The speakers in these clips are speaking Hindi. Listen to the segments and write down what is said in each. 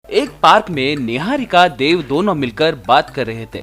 एक पार्क में निहारिका देव दोनों मिलकर बात कर रहे थे।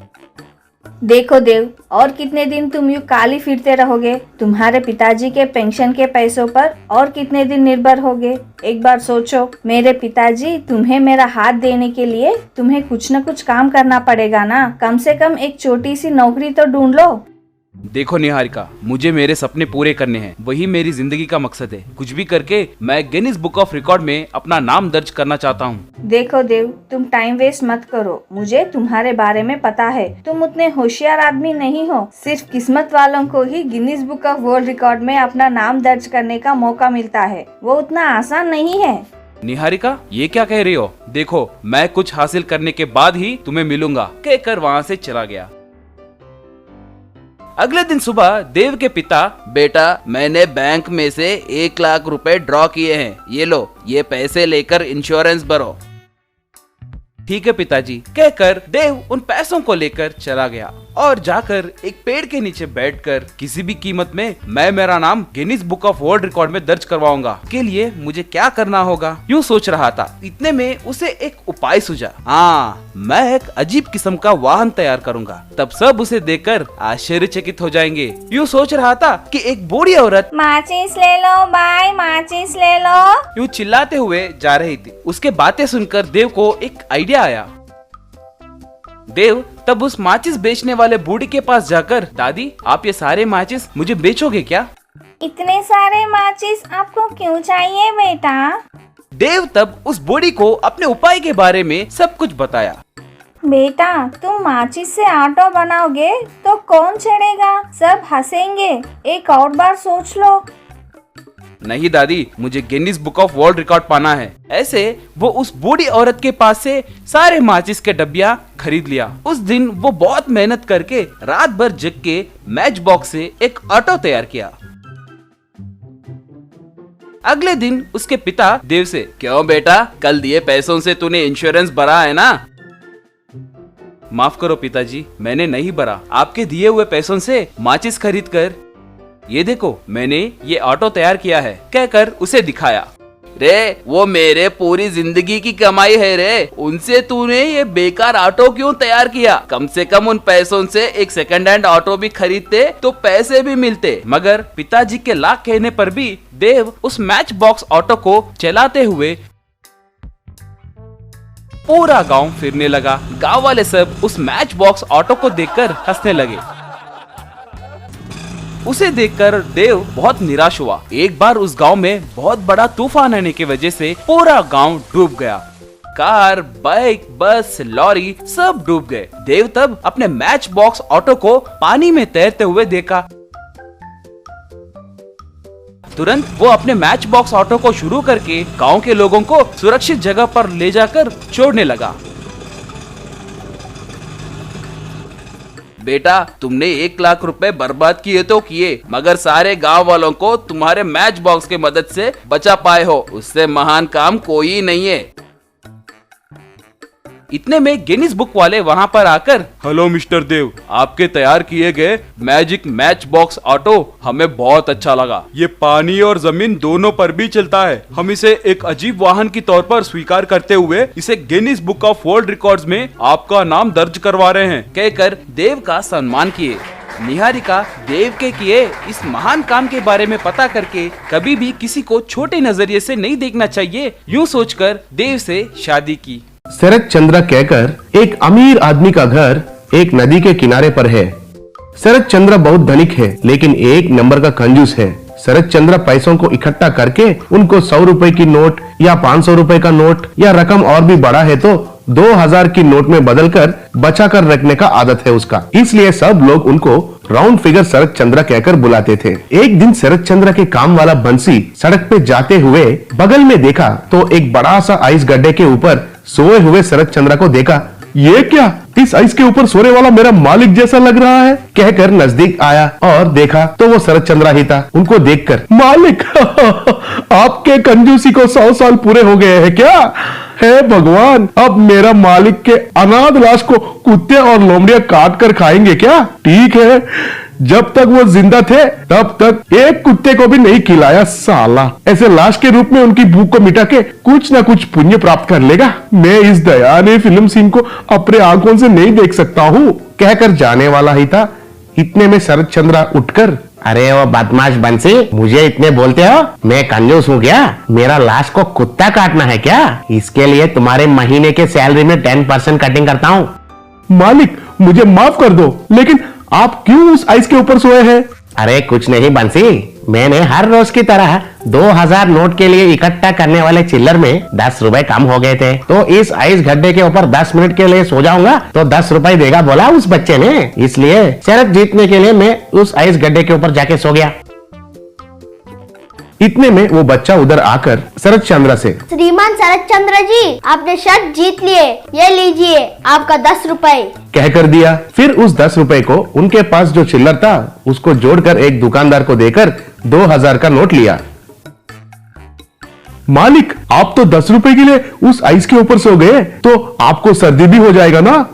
देखो देव, और कितने दिन तुम यूँ काली फिरते रहोगे? तुम्हारे पिताजी के पेंशन के पैसों पर और कितने दिन निर्भर होगे? एक बार सोचो, मेरे पिताजी तुम्हें मेरा हाथ देने के लिए तुम्हें कुछ न कुछ काम करना पड़ेगा ना। कम से कम एक छोटी सी नौकरी तो ढूंढ लो। देखो निहारिका, मुझे मेरे सपने पूरे करने हैं, वही मेरी जिंदगी का मकसद है। कुछ भी करके मैं गिनीज बुक ऑफ रिकॉर्ड में अपना नाम दर्ज करना चाहता हूँ। देखो देव, तुम टाइम वेस्ट मत करो। मुझे तुम्हारे बारे में पता है, तुम उतने होशियार आदमी नहीं हो। सिर्फ किस्मत वालों को ही Guinness book of world record में अपना नाम दर्ज करने का मौका मिलता है। वो उतना आसान नहीं है। निहारिका, ये क्या कह रही हो? देखो, मैं कुछ हासिल करने के बाद ही तुम्हें मिलूंगा, कहकर वहाँ से चला गया। अगले दिन सुबह देव के पिता, बेटा मैंने बैंक में से 1 लाख रुपए ड्रॉ किए हैं, ये लो, ये पैसे लेकर इंश्योरेंस भरो। ठीक है पिताजी, कहकर देव उन पैसों को लेकर चला गया और जाकर एक पेड़ के नीचे बैठकर किसी भी कीमत में मैं मेरा नाम Guinness book of world record में दर्ज करवाऊंगा। के लिए मुझे क्या करना होगा, यूँ सोच रहा था। इतने में उसे एक उपाय सूझा। हाँ, मैं एक अजीब किस्म का वाहन तैयार करूंगा, तब सब उसे देखकर आश्चर्यचकित हो जाएंगे। यूँ सोच रहा था कि एक बूढ़ी औरत माचिस ले लो भाई, माचिस ले लो, यूँ चिल्लाते हुए जा रही थी। उसके बातें सुनकर देव को एक आइडिया आया। देव तब उस माचिस बेचने वाले बूढ़ी के पास जाकर, दादी आप ये सारे माचिस मुझे बेचोगे क्या? इतने सारे माचिस आपको क्यों चाहिए बेटा? देव तब उस बूढ़ी को अपने उपाय के बारे में सब कुछ बताया। बेटा, तुम माचिस से ऑटो बनाओगे तो कौन छेड़ेगा? सब हंसेंगे। एक और बार सोच लो। नहीं दादी, मुझे Guinness book of world record पाना है। ऐसे वो उस बूढ़ी औरत के पास से सारे माचिस के डब्बियां खरीद लिया। उस दिन वो बहुत मेहनत करके रात भर जग के मैच बॉक्स से एक ऑटो तैयार किया। अगले दिन उसके पिता देव से, क्यों बेटा, कल दिए पैसों से तूने इंश्योरेंस भरा है ना? माफ करो पिताजी, मैंने नहीं भरा। आपके दिए हुए पैसों से माचिस खरीद कर ये देखो, मैंने ये ऑटो तैयार किया है, कहकर उसे दिखाया। रे, वो मेरे पूरी जिंदगी की कमाई है रे, उनसे तूने ये बेकार ऑटो क्यों तैयार किया? कम से कम उन पैसों से एक सेकंड हैंड ऑटो भी खरीदते तो पैसे भी मिलते। मगर पिताजी के लाख कहने पर भी देव उस मैच बॉक्स ऑटो को चलाते हुए पूरा गांव फिरने लगा। गांव वाले सब उस मैच बॉक्स ऑटो को देखकर हंसने लगे। उसे देखकर देव बहुत निराश हुआ। एक बार उस गांव में बहुत बड़ा तूफान आने की वजह से पूरा गांव डूब गया। कार, बाइक, बस, लॉरी सब डूब गए। देव तब अपने मैच बॉक्स ऑटो को पानी में तैरते हुए देखा। तुरंत वो अपने मैच बॉक्स ऑटो को शुरू करके गांव के लोगों को सुरक्षित जगह पर ले जाकर छोड़ने लगा। बेटा, तुमने 1 लाख रुपए बर्बाद किए तो किए, मगर सारे गांव वालों को तुम्हारे मैच बॉक्स की मदद से बचा पाए हो, उससे महान काम कोई नहीं है। इतने में गिनीज बुक वाले वहां पर आकर, हेलो मिस्टर देव, आपके तैयार किए गए मैजिक मैच बॉक्स ऑटो हमें बहुत अच्छा लगा। ये पानी और जमीन दोनों पर भी चलता है। हम इसे एक अजीब वाहन की तौर पर स्वीकार करते हुए इसे Guinness book of world records में आपका नाम दर्ज करवा रहे हैं, कहकर देव का सम्मान किए। निहारिका देव के किए इस महान काम के बारे में पता करके कभी भी किसी को छोटे नजरिए से नहीं देखना चाहिए, यूँ सोचकर देव से शादी की। शरद चंद्र कहकर एक अमीर आदमी का घर एक नदी के किनारे पर है। शरद चंद्र बहुत धनिक है, लेकिन एक नंबर का कंजूस है। शरद चंद्र पैसों को इकट्ठा करके उनको 100 रुपए की नोट या 500 रुपए का नोट या रकम और भी बड़ा है तो 2000 की नोट में बदलकर बचा कर रखने का आदत है उसका। इसलिए सब लोग उनको राउंड फिगर शरद चंद्र कहकर बुलाते थे। एक दिन शरद चंद्र के काम वाला बंसी सड़क पे जाते हुए बगल में देखा तो एक बड़ा सा आइस गड्ढे के ऊपर सोए हुए शरद चंद्र को देखा। ये क्या, इस आइस के ऊपर सोने वाला मेरा मालिक जैसा लग रहा है, कहकर नजदीक आया और देखा तो वो शरद चंद्र ही था। उनको देखकर, मालिक आपके कंजूसी को 100 साल पूरे हो गए हैं क्या? हे भगवान, अब मेरा मालिक के अनाथ लाश को कुत्ते और लोमड़ियां काट कर खाएंगे क्या? ठीक है, जब तक वो जिंदा थे तब तक एक कुत्ते को भी नहीं खिलाया साला। ऐसे लाश के रूप में उनकी भूख को मिटा के कुछ न कुछ पुण्य प्राप्त कर लेगा। मैं इस दयाने फिल्म सीन को अपने आंखों से नहीं देख सकता हूँ, कहकर जाने वाला ही था। इतने में शरद चंद्र उठकर, अरे वो बदमाश बंसी, मुझे इतने बोलते हो? मैं कंजूस हूँ क्या? मेरा लाश को कुत्ता काटना है क्या? इसके लिए तुम्हारे महीने के सैलरी में 10% कटिंग करता हूँ। मालिक मुझे माफ कर दो, लेकिन आप क्यों उस आइस के ऊपर सोए हैं? अरे कुछ नहीं बंसी, मैंने हर रोज की तरह 2000 नोट के लिए इकट्ठा करने वाले चिल्लर में 10 रुपए कम हो गए थे, तो इस आइस गड्ढे के ऊपर 10 मिनट के लिए सो जाऊंगा तो 10 रुपए देगा बोला उस बच्चे ने। इसलिए शरत जीतने के लिए मैं उस आइस गड्ढे के ऊपर जाके सो गया। इतने में वो बच्चा उधर आकर शरद चंद्र से, श्रीमान शरद चंद्र जी, आपने शर्ट जीत लिए, ये लीजिए आपका 10 रुपए। कहकर दिया। फिर उस 10 रुपए को उनके पास जो चिल्लर था उसको जोड़कर एक दुकानदार को देकर 2000 का नोट लिया। मालिक आप तो 10 रुपए के लिए उस आइस के ऊपर सो गए, तो आपको सर्दी भी हो जाएगा ना?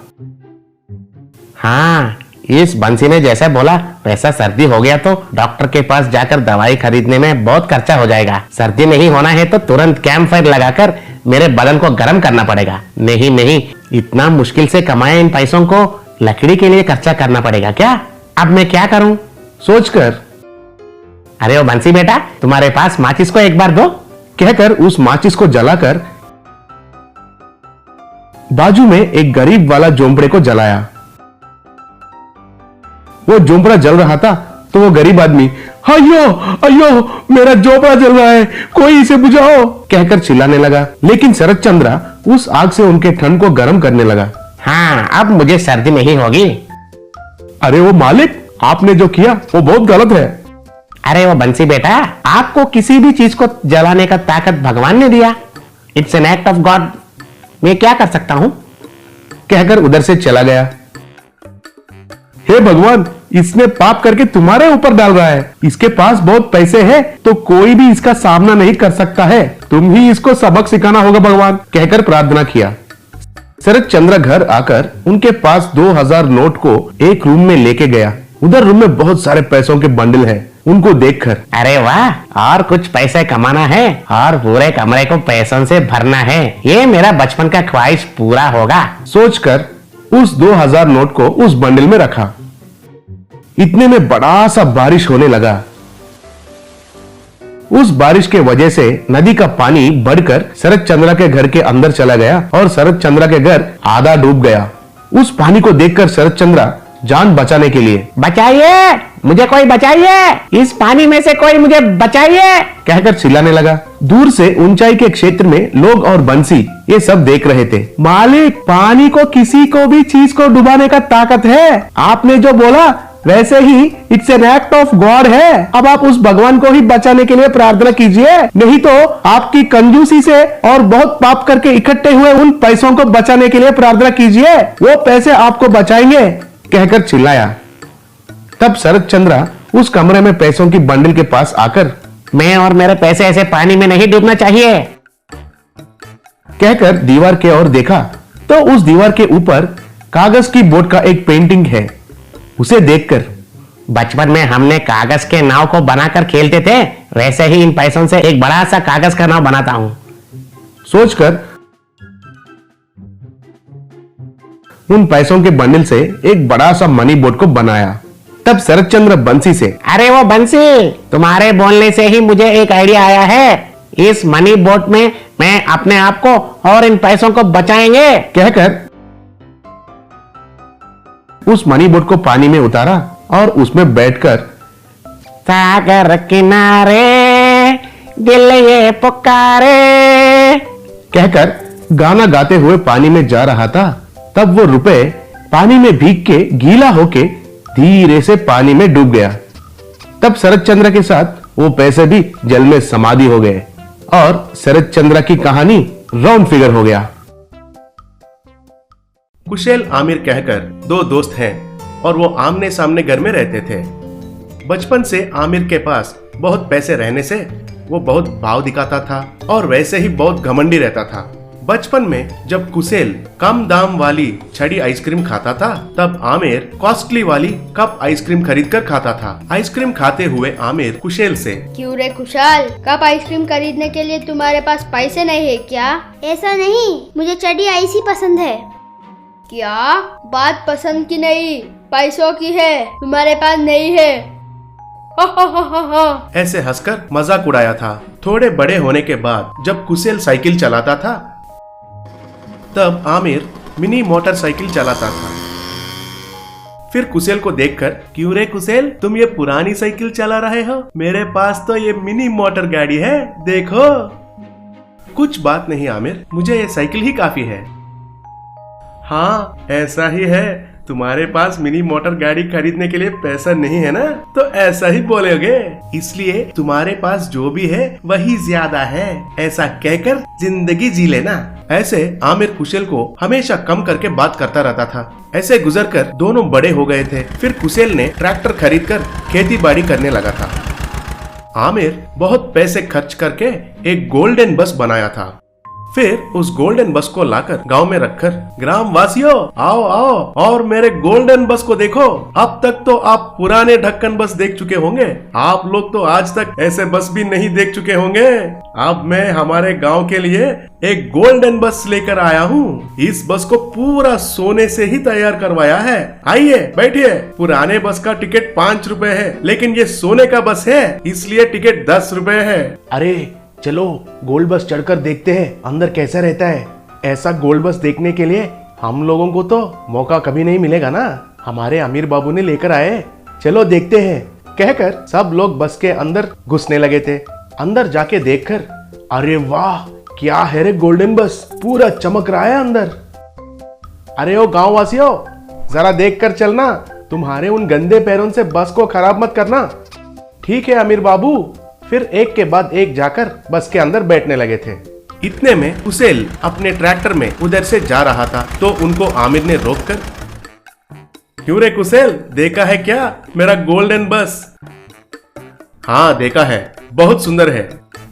हाँ, इस बंसी ने जैसे बोला वैसा सर्दी हो गया तो डॉक्टर के पास जाकर दवाई खरीदने में बहुत खर्चा हो जाएगा। सर्दी नहीं होना है तो तुरंत कैंप फायर लगाकर मेरे बदन को गर्म करना पड़ेगा। नहीं, इतना मुश्किल से कमाए इन पैसों को लकड़ी के लिए खर्चा करना पड़ेगा क्या? अब मैं क्या करूं सोचकर, अरे वो बंसी बेटा, तुम्हारे पास माचिस को एक बार दो, कहकर उस माचिस को जलाकर बाजू में एक गरीब वाला झोंपड़े को जलाया। वो झोंपड़ा जल रहा था तो वो गरीब आदमी, अयो अयो मेरा झोंपड़ा जल रहा है, कोई इसे बुझाओ, कहकर चिल्लाने लगा। लेकिन शरद चंद्र उस आग से उनके ठंड को गर्म करने लगा। हाँ, अब मुझे सर्दी नहीं होगी। अरे वो मालिक, आपने जो किया वो बहुत गलत है। अरे वो बंसी बेटा, आपको किसी भी चीज को जलाने का ताकत भगवान ने दिया। It's an act of God. मैं क्या कर सकता हूं, कहकर उधर से चला गया। हे भगवान, इसने पाप करके तुम्हारे ऊपर डाल रहा है। इसके पास बहुत पैसे हैं तो कोई भी इसका सामना नहीं कर सकता है। तुम ही इसको सबक सिखाना होगा भगवान, कहकर प्रार्थना किया। शरद चंद्र घर आकर उनके पास 2000 नोट को एक रूम में लेके गया। उधर रूम में बहुत सारे पैसों के बंडल हैं। उनको देखकर, अरे वाह, और कुछ पैसे कमाना है और पूरे कमरे को पैसों से भरना है, ये मेरा बचपन का ख्वाहिश पूरा होगा, सोचकर उस 2000 नोट को उस बंडल में रखा। इतने में बड़ा सा बारिश होने लगा। उस बारिश के वजह से नदी का पानी बढ़कर शरद चंद्र के घर के अंदर चला गया और शरद चंद्र के घर आधा डूब गया। उस पानी को देखकर शरद चंद्र जान बचाने के लिए, बचाइए, मुझे कोई बचाइए, इस पानी में से कोई मुझे बचाइए, कहकर चिल्लाने लगा। दूर से ऊंचाई के क्षेत्र में लोग और बंसी ये सब देख रहे थे। मालिक, पानी को किसी को भी चीज को डुबाने का ताकत है। आपने जो बोला वैसे ही it's an act of God है। अब आप उस भगवान को ही बचाने के लिए प्रार्थना कीजिए, नहीं तो आपकी कंजूसी से और बहुत पाप करके इकट्ठे हुए उन पैसों को बचाने के लिए प्रार्थना कीजिए, वो पैसे आपको बचाएंगे, कहकर चिल्लाया। तब शरद चंद्र उस कमरे में पैसों की बंडल के पास आकर, मैं और मेरे पैसे ऐसे पानी में नहीं डूबना चाहिए, कहकर दीवार के ओर देखा तो उस दीवार के ऊपर कागज की बोट का एक पेंटिंग है। उसे देखकर, बचपन में हमने कागज के नाव को बनाकर खेलते थे, वैसे ही इन पैसों से एक बड़ा सा कागज का नाव बनाता हूँ, सोचकर उन पैसों के बंडल से एक बड़ा सा मनी बोट को बनाया। तब शरद चंद्र बंसी से, अरे वो बंसी, तुम्हारे बोलने से ही मुझे एक आइडिया आया है। इस मनी बोट में मैं अपने आप को और इन पैसों को बचाएंगे, कहकर उस मनी बोट को पानी में उतारा और उसमें बैठकर, सागर किनारे दिल ये पुकारे, कहकर गाना गाते हुए पानी में जा रहा था। तब वो रुपए पानी में भीग के गीला होके धीरे से पानी में डूब गया। तब शरद चंद्र के साथ वो पैसे भी जल में समाधि हो गए और शरद चंद्र की कहानी राउंड फिगर हो गया। कुशेल आमिर कहकर दो दोस्त हैं और वो आमने सामने घर में रहते थे। बचपन से आमिर के पास बहुत पैसे रहने से वो बहुत भाव दिखाता था और वैसे ही बहुत घमंडी रहता था। बचपन में जब कुशेल कम दाम वाली छड़ी आइसक्रीम खाता था, तब आमिर कॉस्टली वाली कप आइसक्रीम खरीद कर खाता था। आइसक्रीम खाते हुए आमिर कुशेल से, क्यों रे कुशाल, कप आइसक्रीम खरीदने के लिए तुम्हारे पास पैसे नहीं है क्या? ऐसा नहीं, मुझे चड़ी ऐसी पसंद है। क्या बात पसंद की नहीं, पैसों की है, तुम्हारे पास नहीं है। ऐसे हंसकर मजाक उड़ाया था। थोड़े बड़े होने के बाद जब कुशेल साइकिल चलाता था, तब आमिर मिनी मोटरसाइकिल चलाता था। फिर कुशेल को देखकर, क्यों रे कुशेल, तुम ये पुरानी साइकिल चला रहे हो? मेरे पास तो ये मिनी मोटर गाड़ी है, देखो। कुछ बात नहीं आमिर, मुझे ये साइकिल ही काफी है। हाँ ऐसा ही है, तुम्हारे पास मिनी मोटर गाड़ी खरीदने के लिए पैसा नहीं है ना, तो ऐसा ही बोलोगे, इसलिए तुम्हारे पास जो भी है वही ज्यादा है, ऐसा कहकर जिंदगी जी लेना। ऐसे आमिर कुशेल को हमेशा कम करके बात करता रहता था। ऐसे गुजरकर दोनों बड़े हो गए थे। फिर कुशेल ने ट्रैक्टर खरीदकर खेती बाड़ी करने लगा था। आमिर बहुत पैसे खर्च करके एक गोल्डन बस बनाया था। फिर उस गोल्डन बस को लाकर गांव में रखकर, ग्राम वासियों आओ आओ और मेरे गोल्डन बस को देखो। अब तक तो आप पुराने ढक्कन बस देख चुके होंगे, आप लोग तो आज तक ऐसे बस भी नहीं देख चुके होंगे। अब मैं हमारे गांव के लिए एक गोल्डन बस लेकर आया हूँ। इस बस को पूरा सोने से ही तैयार करवाया है। आइए बैठिए। पुराने बस का टिकट 5 रुपए है, लेकिन ये सोने का बस है, इसलिए टिकट 10 रुपए है। अरे चलो गोल्ड बस चढ़कर देखते हैं अंदर कैसा रहता है। ऐसा गोल्ड बस देखने के लिए हम लोगों को तो मौका कभी नहीं मिलेगा ना, हमारे अमीर बाबू ने लेकर आए, चलो देखते हैं, कहकर सब लोग बस के अंदर घुसने लगे थे। अंदर जाके देखकर, अरे वाह क्या है रे, गोल्डन बस पूरा चमक रहा है अंदर। अरे ओ गांव वासियों, जरा देख कर चलना, तुम्हारे उन गंदे पैरों से बस को खराब मत करना। ठीक है अमीर बाबू। फिर एक के बाद एक जाकर बस के अंदर बैठने लगे थे। इतने में कुशेल अपने ट्रैक्टर में उधर से जा रहा था, तो उनको आमिर ने रोककर, क्यों रे कुशेल, देखा है क्या मेरा गोल्डन बस? हाँ देखा है, बहुत सुंदर है।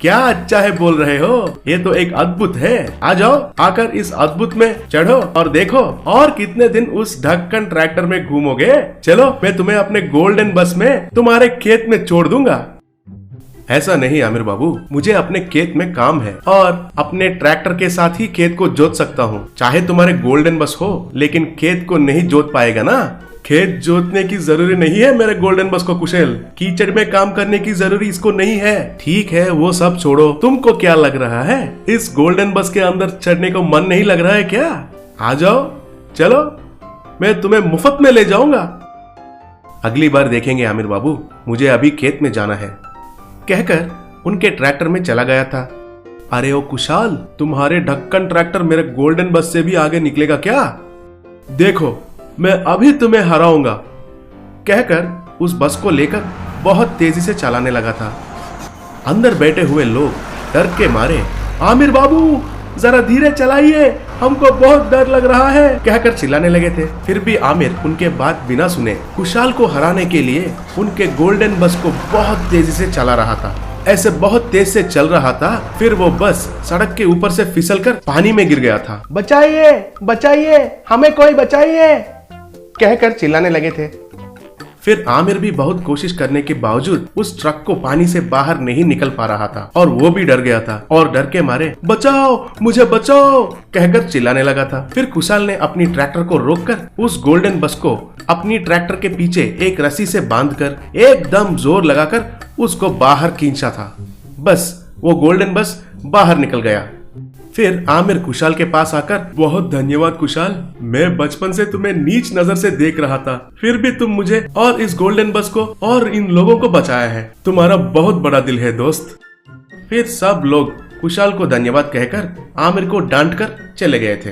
क्या अच्छा है बोल रहे हो, ये तो एक अद्भुत है। आ जाओ, आकर इस अद्भुत में चढ़ो और देखो और कितने दिन उस ढक्कन ट्रैक्टर में घूमोगे। चलो मैं तुम्हें अपने गोल्डन बस में तुम्हारे खेत में छोड़ दूंगा। ऐसा नहीं आमिर बाबू, मुझे अपने खेत में काम है और अपने ट्रैक्टर के साथ ही खेत को जोत सकता हूँ। चाहे तुम्हारे गोल्डन बस हो, लेकिन खेत को नहीं जोत पाएगा ना। खेत जोतने की जरूरी नहीं है मेरे गोल्डन बस को कुशेल, कीचड़ में काम करने की जरूरी इसको नहीं है। ठीक है वो सब छोड़ो, तुमको क्या लग रहा है, इस गोल्डन बस के अंदर चढ़ने को मन नहीं लग रहा है क्या? आ जाओ, चलो मैं तुम्हें मुफ्त में ले जाऊंगा। अगली बार देखेंगे आमिर बाबू, मुझे अभी खेत में जाना है, कहकर उनके ट्रैक्टर में चला गया था। अरे ओ कुशाल, तुम्हारे ढक्कन ट्रैक्टर मेरे गोल्डन बस से भी आगे निकलेगा क्या? देखो मैं अभी तुम्हें हराऊंगा, कहकर उस बस को लेकर बहुत तेजी से चलाने लगा था। अंदर बैठे हुए लोग डर के मारे, आमिर बाबू जरा धीरे चलाइए, हमको बहुत डर लग रहा है, कहकर चिल्लाने लगे थे। फिर भी आमिर उनके बात बिना सुने कुशाल को हराने के लिए उनके गोल्डन बस को बहुत तेजी से चला रहा था। ऐसे बहुत तेज से चल रहा था, फिर वो बस सड़क के ऊपर से फिसलकर पानी में गिर गया था। बचाइए बचाइए, हमें कोई बचाइए, कहकर चिल्लाने लगे थे। फिर आमिर भी बहुत कोशिश करने के बावजूद उस ट्रक को पानी से बाहर नहीं निकल पा रहा था और वो भी डर गया था और डर के मारे बचाओ मुझे बचाओ कहकर चिल्लाने लगा था। फिर कुशाल ने अपनी ट्रैक्टर को रोककर उस गोल्डन बस को अपनी ट्रैक्टर के पीछे एक रस्सी से बांधकर एकदम जोर लगाकर उसको बाहर खींचा था। बस वो गोल्डन बस बाहर निकल गया। फिर आमिर कुशाल के पास आकर, बहुत धन्यवाद कुशाल, मैं बचपन से तुम्हें नीच नजर से देख रहा था, फिर भी तुम मुझे और इस गोल्डन बस को और इन लोगों को बचाया है, तुम्हारा बहुत बड़ा दिल है दोस्त। फिर सब लोग कुशाल को धन्यवाद कहकर आमिर को डांट कर चले गए थे।